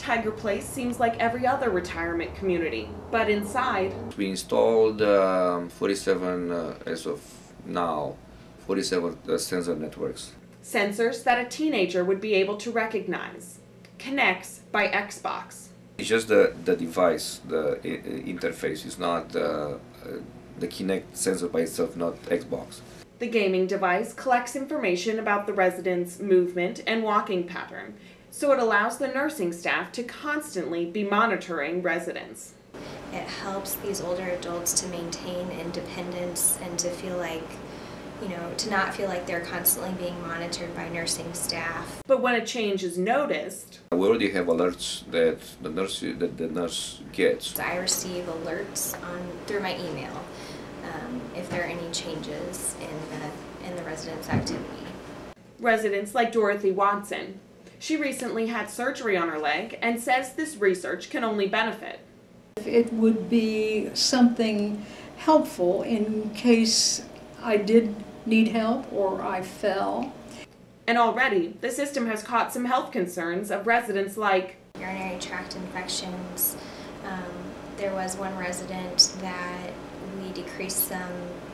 Tiger Place seems like every other retirement community, but inside... We installed 47, as of now, 47 sensor networks. Sensors that a teenager would be able to recognize. Kinects by Xbox. It's just the device, the interface. It's not the Kinect sensor by itself, not Xbox. The gaming device collects information about the resident's movement and walking pattern, so it allows the nursing staff to constantly be monitoring residents. It helps these older adults to maintain independence and to feel like, to not feel like they're constantly being monitored by nursing staff. But when a change is noticed, we already have alerts that the nurse gets. I receive alerts through my email if there are any changes in the resident's activity. Residents like Dorothy Watson. She recently had surgery on her leg and says this research can only benefit. It would be something helpful in case I did need help or I fell. And already, the system has caught some health concerns of residents like urinary tract infections. There was one resident that we decreased some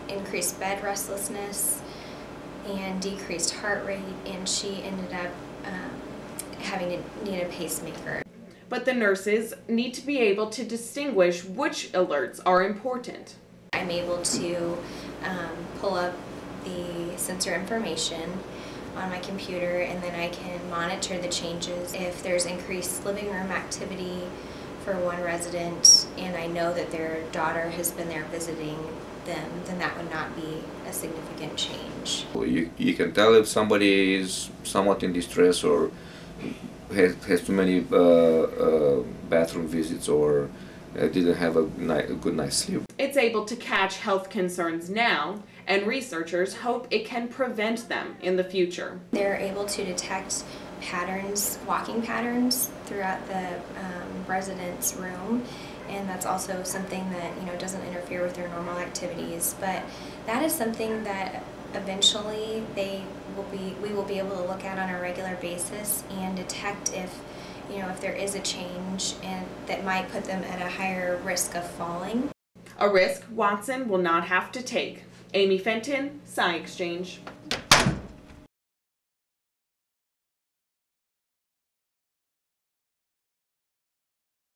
increased bed restlessness and decreased heart rate, and she ended up having to need a pacemaker. But the nurses need to be able to distinguish which alerts are important. I'm able to pull up the sensor information on my computer, and then I can monitor the changes. If there's increased living room activity for one resident and I know that their daughter has been there visiting them, then that would not be a significant change. You can tell if somebody is somewhat in distress or has too many bathroom visits or didn't have a good night's sleep. It's able to catch health concerns now, and researchers hope it can prevent them in the future. They're able to detect patterns, walking patterns throughout the resident's room, and that's also something that doesn't interfere with their normal activities. But that is something that eventually we will be able to look at on a regular basis and detect if there is a change and that might put them at a higher risk of falling. A risk Watson will not have to take. Amy Fenton, SciExchange.